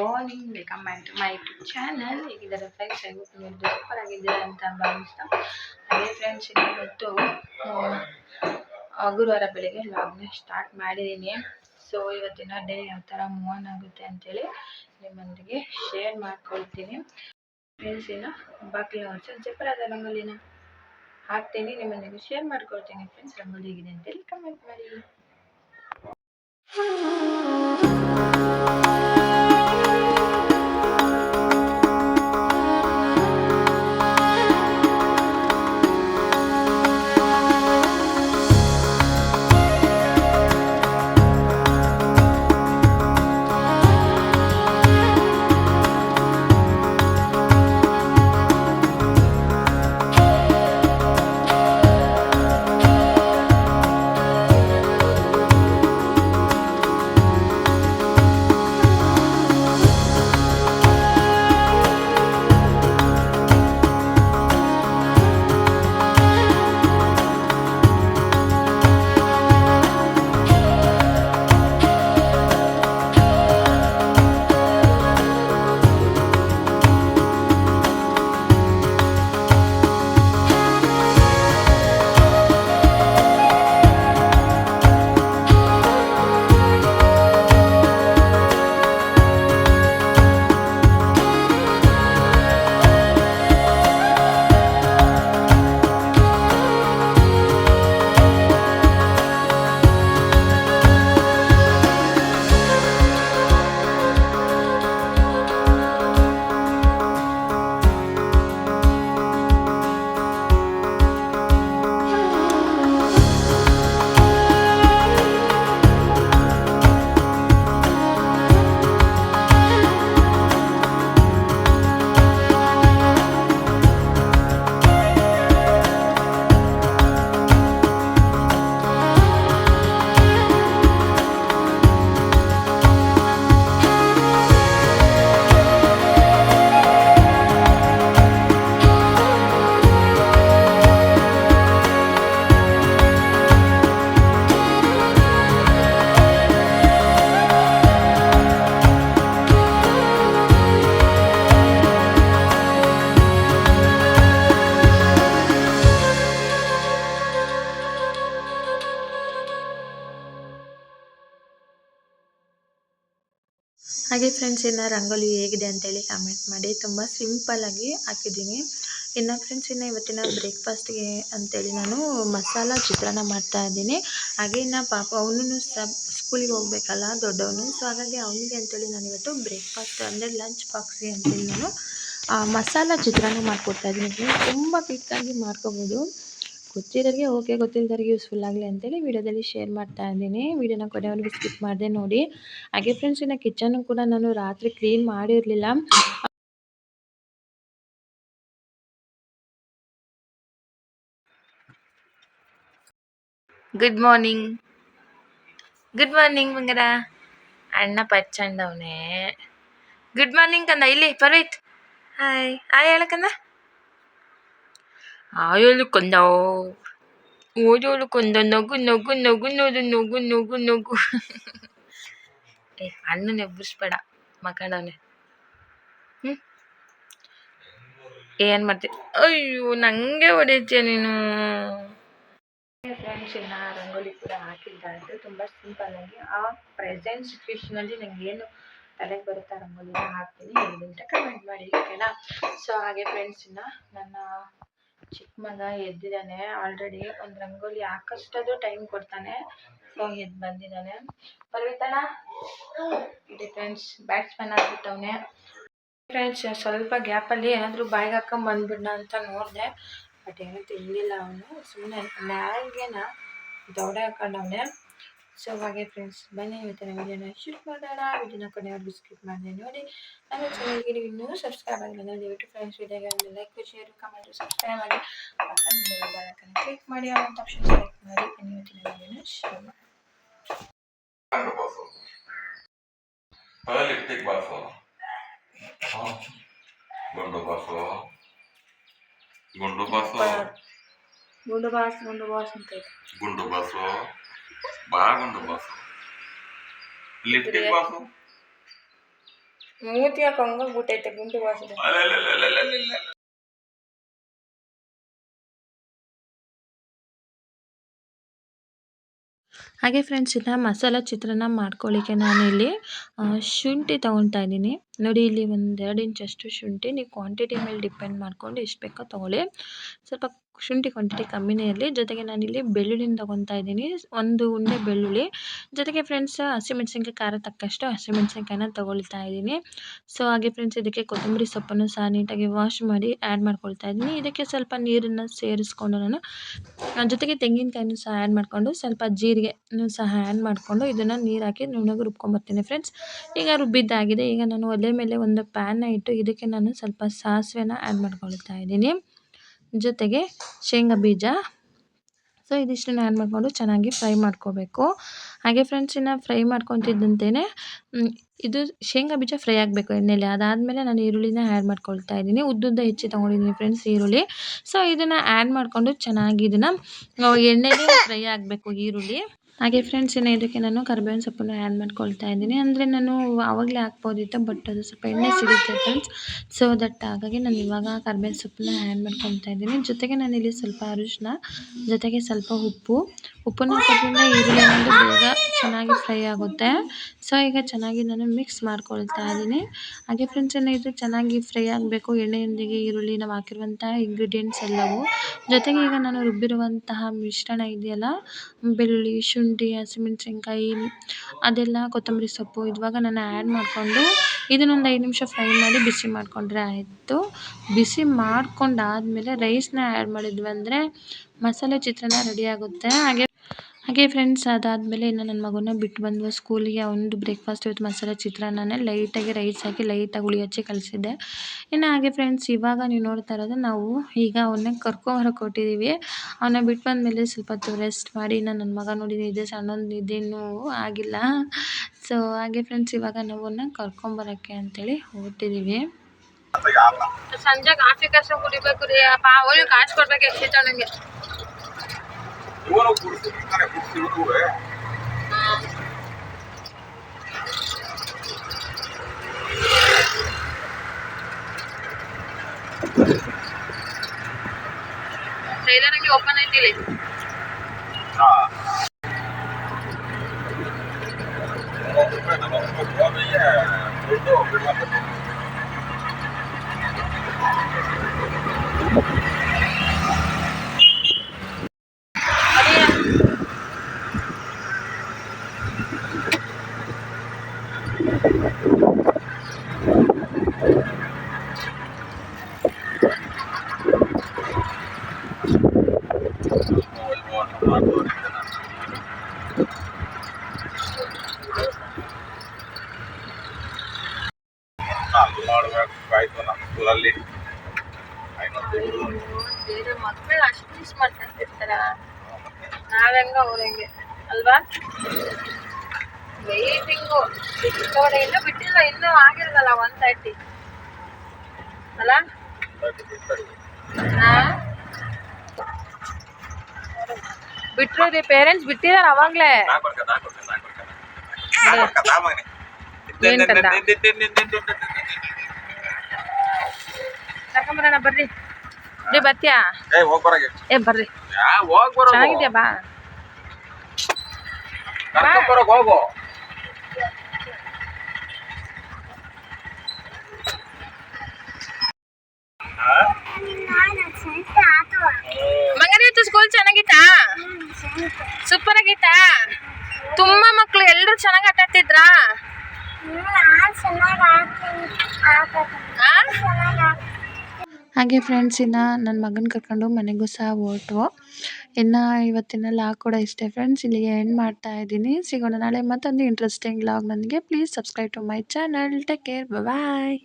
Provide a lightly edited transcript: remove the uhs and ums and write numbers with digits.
Morning, welcome back to my YouTube channel. ಹೇಗಿದ್ದಾರೆ friends? ನೀವು super ಆಗಿದ್ದೀರಾ ಅಂತ ಭಾವಿಸ್ತಾ. ಹಾಗೆ ಫ್ರೆಂಡ್ಸ್, ಇವತ್ತು ಗುರುವಾರ ಬೆಳಿಗ್ಗೆ ವ್ಲಾಗ್ನ ಸ್ಟಾರ್ಟ್ ಮಾಡಿದ್ದೀನಿ. ಸೊ ಇವತ್ತಿನ ಡೇ ಯಾವ ಥರ ಮೂವ್ ಆನ್ ಆಗುತ್ತೆ ಅಂತೇಳಿ ನಿಮ್ಮೊಂದಿಗೆ ಶೇರ್ ಮಾಡ್ಕೊಳ್ತೀನಿ. ಫ್ರೆಂಡ್ಸ್, ಇನ್ನು ಬಾಕಿ ಜಪ್ಪರಾದ ರಂಗೋಲಿನ ಹಾಕ್ತೀನಿ, ನಿಮ್ಮೊಂದಿಗೆ ಶೇರ್ ಮಾಡ್ಕೊಳ್ತೀನಿ. ಫ್ರೆಂಡ್ಸ್, ರಂಗೋಲಿ ಹೇಗಿದೆ ಅಂತೇಳಿ ಕಮೆಂಟ್ ಮಾಡಿ. ಹಾಗೆ ಫ್ರೆಂಡ್ಸ್, ಇನ್ನು ರಂಗೋಲಿ ಹೇಗಿದೆ ಅಂತೇಳಿ ಕಮೆಂಟ್ ಮಾಡಿ. ತುಂಬ ಸಿಂಪಲ್ಲಾಗಿ ಹಾಕಿದ್ದೀನಿ. ಇನ್ನು ಫ್ರೆಂಡ್ಸ್, ಇನ್ನು ಇವತ್ತಿನ ಬ್ರೇಕ್ಫಾಸ್ಟ್ಗೆ ಅಂತೇಳಿ ನಾನು ಮಸಾಲ ಚಿತ್ರಾನ್ನ ಮಾಡ್ತಾಯಿದ್ದೀನಿ. ಹಾಗೆ ಇನ್ನು ಪಾಪ ಅವನು ಸ್ಕೂಲಿಗೆ ಹೋಗ್ಬೇಕಲ್ಲ ದೊಡ್ಡವನು. ಸೊ ಹಾಗಾಗಿ ಅವನಿಗೆ ಅಂತೇಳಿ ನಾನು ಇವತ್ತು ಬ್ರೇಕ್ಫಾಸ್ಟ್ ಅಂದರೆ ಲಂಚ್ ಬಾಕ್ಸ್ಗೆ ಅಂತೇಳಿ ನಾನು ಮಸಾಲ ಚಿತ್ರಾನ್ನ ಮಾಡಿಕೊಡ್ತಾಯಿದ್ದೀನಿ. ತುಂಬ ಕ್ವಿಕ್ಕಾಗಿ ಮಾಡ್ಕೋಬೋದು. ಗೊತ್ತಿರೋರಿಗೆ ಓಕೆ, ಗೊತ್ತಿಲ್ಲದವ್ರಿಗೆ ಯೂಸ್ಫುಲ್ ಆಗಲಿ ಅಂತೇಳಿ ವಿಡಿಯೋದಲ್ಲಿ ಶೇರ್ ಮಾಡ್ತಾ ಇದ್ದೀನಿ. ವಿಡಿಯೋನ ಕೊನೆವರೆಗೂ ಸ್ಕಿಪ್ ಮಾಡಿದೆ ನೋಡಿ. ಹಾಗೆ ಫ್ರೆಂಡ್ಸ್, ಇನ್ನು ಕಿಚನ್ನು ಕೂಡ ನಾನು ರಾತ್ರಿ ಕ್ಲೀನ್ ಮಾಡಿರಲಿಲ್ಲ. ಗುಡ್ ಮಾರ್ನಿಂಗ್, ಗುಡ್ ಮಾರ್ನಿಂಗ್ ಬಂಗಾರ. ಅಣ್ಣ ಪಚ್ಚಂಡವನೇ. ಗುಡ್ ಮಾರ್ನಿಂಗ್ ಕಂದ. ಇಲ್ಲಿ ಪರ್ವೈತ್, ಹಾಯ್ ಹಾಯ್ ಹೇಳಕ್ಕಂದ. ಆಯೋಳು ಕೊಂದ, ಓದೋಳು ಕೊಂದ. ನಗು ನಗು ನಗು ನೋಡು, ನಗು ನಗು ನಗು. ಅಣ್ಣನ ಎಬ್ಬರಿಸ್ಬೇಡ, ಮಕ್ಕಳವನೆ. ಏನು ಮಾಡ್ತೀವಿ? ಅಯ್ಯೋ, ನಂಗೆ ಹೊಡಿತೀಯ ನೀನು. ಫ್ರೆಂಡ್ಸ್, ಇನ್ನು ರಂಗೋಲಿ ಕೂಡ ಹಾಕಿದ್ದಾಯಿತು. ತುಂಬ ಸಿಂಪಲ್ಲಾಗಿ ಆ ಪ್ರೆಸೆಂಟ್ ಸಿಚುವೇಷನಲ್ಲಿ ನನಗೆ ಏನು ತಲೆಗೆ ಬರುತ್ತೆ ರಂಗೋಲಿನ ಹಾಕ್ತೀನಿ. ಹೇಗಿಂತ ಕಮೆಂಟ್ ಮಾಡಿ, ಓಕೆನಾ? ಸೊ ಹಾಗೆ ಫ್ರೆಂಡ್ಸ್, ಇನ್ನು ನನ್ನ ಚಿಕ್ಕ ಮಗ ಎದ್ದಿದ್ದಾನೆ. ಆಲ್ರೆಡಿ ಒಂದು ರಂಗೋಲಿ ಹಾಕಷ್ಟದು ಟೈಮ್ ಕೊಡ್ತಾನೆ. ಸೊ ಎದ್ದು ಬಂದಿದ್ದಾನೆ. ಪರ್ವಿತನ ಇದೆ ಫ್ರೆಂಡ್ಸ್, ಬ್ಯಾಟ್ಸ್ಮನ್ ಆಗ್ಬಿಟ್ಟವನೆ. ಫ್ರೆಂಡ್ಸ್, ಸ್ವಲ್ಪ ಗ್ಯಾಪಲ್ಲಿ ಏನಾದರೂ ಬಾಯಿಗೆ ಹಾಕೊಂಡು ಬಂದ್ಬಿಡೋಣ ಅಂತ ನೋಡಿದೆ, ಬಟ್ ಏನೂ ತಿನ್ನಲಿಲ್ಲ ಅವನು. ಸುಮ್ಮನೆ ನ್ಯಾಲ್ಗೆನ ದೌಡೆ ಹಾಕೊಂಡವನೆ. ಸೊ ಹಾಗೆ ಫ್ರೆಂಡ್ಸ್, ಬನ್ನಿ ಇವತ್ತಿನ ವಿಡಿಯೋನ ಶೂಟ್ ಮಾಡೋಣ. ವಿಡಿಯೋನ ಕೊನೆವರೆಗೂ ಸ್ಕಿಪ್ ಮಾಡಿದೆ ನೋಡಿ. ನನ್ನ ಚಾನಲ್ಗೆ ನೀವು ಇನ್ನೂ ಸಬ್ಸ್ಕ್ರೈಬ್ ಆಗಿಲ್ಲ ಅಂದರೆ ದಯವಿಟ್ಟು ಫ್ರೆಂಡ್ಸ್ ವಿಡಿಯೋಗೆ ಒಂದು ಲೈಕ್, ಶೇರ್, ಕಮೆಂಟ್, ಸಬ್ಸ್ಕ್ರೈಬ್ ಮಾಡಿ. ಪಕ್ಕದ ಕ್ಲಿಕ್ ಮಾಡಿ, ಅಂತ ಆಪ್ಷನ್ ಸೆಲೆಕ್ಟ್ ಮಾಡಿ. ಇವತ್ತಿನ ವಿಡಿಯೋನ ಶುರು ಮಾಡಿ. ಗುಂಡು ಬಾಸು ಅಂತ ಗುಂಡು ಬಾಸು, ಬಾ ಗುಂಡು ಬಾಸು. ಲಿಫ್ಟಿಗೆ ಬಾಸು, ಮೂತಿ ಯಾಕೆ ಹಂಗೋಗ್ಬಿಟ್ಟೈತೆ ಗುಂಡು ವಾಸನೆ. ಹಾಗೆ ಫ್ರೆಂಡ್ಸ್ ಇನ್ನು ಮಸಾಲ ಚಿತ್ರಾನ್ನ ಮಾಡ್ಕೊಳ್ಳಿಕ್ಕೆ ನಾನಿಲ್ಲಿ ಶುಂಠಿ ತೊಗೊತಾ ಇದ್ದೀನಿ. ನೋಡಿ ಇಲ್ಲಿ 1-2 ಇಂಚಷ್ಟು ಶುಂಠಿ, ನೀವು ಕ್ವಾಂಟಿಟಿ ಮೇಲೆ ಡಿಪೆಂಡ್ ಮಾಡ್ಕೊಂಡು ಎಷ್ಟು ಬೇಕೋ ತೊಗೊಳ್ಳಿ. ಸ್ವಲ್ಪ ಶುಂಠಿ ಕ್ವಾಂಟಿಟಿ ಕಮ್ಮಿನೇ ಇರಲಿ. ಜೊತೆಗೆ ನಾನಿಲ್ಲಿ ಬೆಳ್ಳುಳ್ಳಿನ ತೊಗೊತಾ ಇದ್ದೀನಿ, 1 ಉಂಡೆ ಬೆಳ್ಳುಳ್ಳಿ. ಜೊತೆಗೆ ಫ್ರೆಂಡ್ಸ್ ಹಸಿಮೆಣ್ಸಿನ್ಕಾಯಿ ಖಾರ ತಕ್ಕಷ್ಟು ಹಸಿಮೆಣ್ಸಿನ್ಕಾಯಿನ ತೊಗೊಳ್ತಾ ಇದ್ದೀನಿ. ಸೊ ಹಾಗೆ ಫ್ರೆಂಡ್ಸ್ ಇದಕ್ಕೆ ಕೊತ್ತಂಬರಿ ಸೊಪ್ಪನ್ನು ಸಹ ನೀಟಾಗಿ ವಾಶ್ ಮಾಡಿ ಆ್ಯಡ್ ಮಾಡ್ಕೊಳ್ತಾ ಇದ್ದೀನಿ. ಇದಕ್ಕೆ ಸ್ವಲ್ಪ ನೀರನ್ನು ಸೇರಿಸ್ಕೊಂಡು ನಾನು ಜೊತೆಗೆ ತೆಂಗಿನಕಾಯಿನೂ ಸಹ ಆ್ಯಡ್ ಮಾಡಿಕೊಂಡು ಸ್ವಲ್ಪ ಜೀರಿಗೆನೂ ಸಹ ಆ್ಯಡ್ ಮಾಡಿಕೊಂಡು ಇದನ್ನು ನೀರು ಹಾಕಿ ನುಣ್ಣಗೆ ರುಬ್ಕೊಂಬರ್ತೀನಿ ಫ್ರೆಂಡ್ಸ್. ಈಗ ರುಬ್ಬಿದ್ದಾಗಿದೆ. ಈಗ ನಾನು ಒಲೆ ಮೇಲೆ ಒಂದು ಪ್ಯಾನ್ನ ಇಟ್ಟು ಇದಕ್ಕೆ ನಾನು ಸ್ವಲ್ಪ ಸಾಸಿವೆನ ಆ್ಯಡ್ ಮಾಡ್ಕೊಳ್ತಾ ಇದ್ದೀನಿ, ಜೊತೆಗೆ ಶೇಂಗಾ ಬೀಜ. ಸೊ ಇದಿಷ್ಟನ್ನು ಆ್ಯಡ್ ಮಾಡಿಕೊಂಡು ಚೆನ್ನಾಗಿ ಫ್ರೈ ಮಾಡ್ಕೋಬೇಕು. ಹಾಗೆ ಫ್ರೆಂಡ್ಸ್ ಇನ್ನು ಫ್ರೈ ಮಾಡ್ಕೊತಿದ್ದಂತೆಯೇ ಇದು ಶೇಂಗಾ ಬೀಜ ಫ್ರೈ ಆಗಬೇಕು ಎಣ್ಣೆಲಿ. ಅದಾದಮೇಲೆ ನಾನು ಈರುಳ್ಳಿನ ಆ್ಯಡ್ ಮಾಡ್ಕೊಳ್ತಾ ಇದ್ದೀನಿ. ಉದ್ದುದ್ದ ಹೆಚ್ಚಿ ತೊಗೊಂಡಿದ್ದೀನಿ ಫ್ರೆಂಡ್ಸ್ ಈರುಳ್ಳಿ. ಸೊ ಇದನ್ನು ಆ್ಯಡ್ ಮಾಡಿಕೊಂಡು ಚೆನ್ನಾಗಿ ಇದನ್ನು ಎಣ್ಣೆಲಿ ಫ್ರೈ ಆಗಬೇಕು ಈರುಳ್ಳಿ. ಹಾಗೆ ಫ್ರೆಂಡ್ಸ್ ಇನ್ನು ಇದಕ್ಕೆ ನಾನು ಕರಿಬೇವಿನ ಸೊಪ್ಪನ್ನು ಆ್ಯಡ್ ಮಾಡ್ಕೊಳ್ತಾ ಇದ್ದೀನಿ. ಅಂದರೆ ನಾನು ಆವಾಗಲೇ ಹಾಕ್ಬೋದಿತ್ತು, ಬಟ್ ಅದು ಸ್ವಲ್ಪ ಎಣ್ಣೆ ಸಿಗುತ್ತೆ ಫ್ರೆಂಡ್ಸ್. ಸೊ ದಟ್ ಹಾಗಾಗಿ ನಾನು ಇವಾಗ ಕರಿಬೇವಿನ ಸೊಪ್ಪನ್ನ ಆ್ಯಡ್ ಮಾಡ್ಕೊಳ್ತಾ ಇದ್ದೀನಿ. ಜೊತೆಗೆ ನಾನಿಲ್ಲಿ ಸ್ವಲ್ಪ ಅರಿಶಿನ, ಜೊತೆಗೆ ಸ್ವಲ್ಪ ಉಪ್ಪನ್ನು ಹಾಕೋದ್ರಿಂದ ಈರುಳ್ಳಿ ಅನ್ನೋದು ಬೇಗ ಚೆನ್ನಾಗಿ ಫ್ರೈ ಆಗುತ್ತೆ. ಸೊ ಈಗ ಚೆನ್ನಾಗಿ ನಾನು ಮಿಕ್ಸ್ ಮಾಡ್ಕೊಳ್ತಾ ಇದ್ದೀನಿ. ಹಾಗೆ ಫ್ರೆಂಡ್ಸ್ ಇನ್ನು ಇದು ಚೆನ್ನಾಗಿ ಫ್ರೈ ಆಗಬೇಕು ಎಣ್ಣೆಯೊಂದಿಗೆ ಈರುಳ್ಳಿ, ನಾವು ಹಾಕಿರುವಂತಹ ಇಂಗ್ರೀಡಿಯೆಂಟ್ಸ್ ಎಲ್ಲವೂ. ಜೊತೆಗೆ ಈಗ ನಾನು ರುಬ್ಬಿರುವಂತಹ ಮಿಶ್ರಣ ಇದೆಯಲ್ಲ, ಬೆಳ್ಳುಳ್ಳಿ, ಶುಂಠಿ, ಹಸಿಮೆಣ್ಸಿನ್ಕಾಯಿ ಅದೆಲ್ಲ, ಕೊತ್ತಂಬರಿ ಸೊಪ್ಪು ಇವಾಗ ನಾನು ಆ್ಯಡ್ ಮಾಡಿಕೊಂಡು ಇದನ್ನೊಂದು 5 ನಿಮಿಷ ಫ್ರೈ ಮಾಡಿ ಬಿಸಿ ಮಾಡಿಕೊಂಡ್ರೆ ಆಯಿತು. ಬಿಸಿ ಮಾಡ್ಕೊಂಡಾದಮೇಲೆ ರೈಸ್ನ ಆ್ಯಡ್ ಮಾಡಿದ್ವಿ ಅಂದರೆ ಮಸಾಲೆ ಚಿತ್ರಾನ್ನ ರೆಡಿ ಆಗುತ್ತೆ. ಹಾಗೆ ಫ್ರೆಂಡ್ಸ್ ಅದಾದಮೇಲೆ ಇನ್ನು ನನ್ನ ಮಗನ ಬಿಟ್ಟು ಬಂದು ಸ್ಕೂಲಿಗೆ ಒಂದು ಬ್ರೇಕ್ಫಾಸ್ಟ್ ಇವತ್ತು ಮಸಾಲೆ ಚಿತ್ರಾನ್ನನೇ ಲೈಟಾಗಿ ರೈಸ್ ಹಾಕಿ ಲೈಟಾಗಿ ಹುಳಿ ಹಚ್ಚಿ ಕಳಿಸಿದ್ದೆ. ಇನ್ನು ಹಾಗೆ ಫ್ರೆಂಡ್ಸ್ ಇವಾಗ ನೀವು ನೋಡ್ತಾ ಇರೋದು ನಾವು ಈಗ ಅವನ್ನ ಕರ್ಕೊಂಬರಕ್ಕೆ ಹೊರಟಿದ್ದೀವಿ. ಅವನ್ನ ಬಿಟ್ಟು ಬಂದಮೇಲೆ ಸ್ವಲ್ಪ ಹೊತ್ತು ರೆಸ್ಟ್ ಮಾಡಿ, ಇನ್ನು ನನ್ನ ಮಗ ನೋಡಿ ನಿದ್ದೆ ಸಣ್ಣದು ನಿದ್ದೆನೂ ಆಗಿಲ್ಲ. ಸೊ ಹಾಗೆ ಫ್ರೆಂಡ್ಸ್ ಇವಾಗ ನಾವು ಅವನ್ನ ಕರ್ಕೊಂಬರೋಕ್ಕೆ ಅಂತೇಳಿ ಹೊರಟಿದ್ದೀವಿ. ಸಂಜೆ ಕಾಫಿ ಕಾಸು ಕುಡಿಬೇಕು ರೀ. ಅವಳು ಕಾಸು ಕೊಡ್ಬೇಕು ಎಷ್ಟಿತ್ತು ನನಗೆ. ಟ್ರೈಲರ್ ಹಂಗೆ ಓಪನ್ ಐತಿಲಿ. ಮಕ್ಕಳು ಅಷ್ಟು ಮಿಸ್ ಮಾಡ್ಕೊಂತಿರ್ತಾರ, ನಾವೆಂಗ ಅವ್ರಂಗೆ ಅಲ್ವಾ. ವೇಟಿಂಗು ಇನ್ನೂ ಬಿಟ್ಟಿಲ್ಲ, ಇನ್ನೂ ಆಗಿರಲ್ಲ 1:30 ಅಲ್ಲ. ಬಿಟ್ರು ರೀ ಪೇರೆಂಟ್ಸ್ ಬಿಟ್ಟಿದಾರ ಅವಾಗ್ಲೇ. ಕರ್ಕೊಂಬರೋಣ ಬರ್ರಿ. ಬರ್ತೀಯಾ? ಬರ್ರಿ, ಚೆನ್ನಾಗಿದ್ಯಾ ಬಾ. ಮಗನ ಇವತ್ತು ಸ್ಕೂಲ್ ಚೆನ್ನಾಗಿತ್ತಾ? ಸೂಪರ್ ಆಗಿತ್ತಾ? ತುಂಬಾ ಮಕ್ಕಳು ಎಲ್ಲರೂ ಚೆನ್ನಾಗಿ ಆಟ ಆಡ್ತಿದ್ರಾ? ಹಾಗೆ ಫ್ರೆಂಡ್ಸ್ ಇನ್ನು ನನ್ನ ಮಗನ ಕರ್ಕೊಂಡು ಮನೆಗೂ ಸಹ ಹೊರಟು. ಇನ್ನು ಇವತ್ತಿನ ಲಾಗ್ ಕೂಡ ಇಷ್ಟೇ ಫ್ರೆಂಡ್ಸ್, ಇಲ್ಲಿಗೆ ಎಂಡ್ ಮಾಡ್ತಾ ಇದ್ದೀನಿ. ಸಿಗೋಣ ನಾಳೆ ಮತ್ತೊಂದು ಇಂಟ್ರೆಸ್ಟಿಂಗ್ ಲಾಗ್. ನನಗೆ please subscribe to my channel. Take care, bye.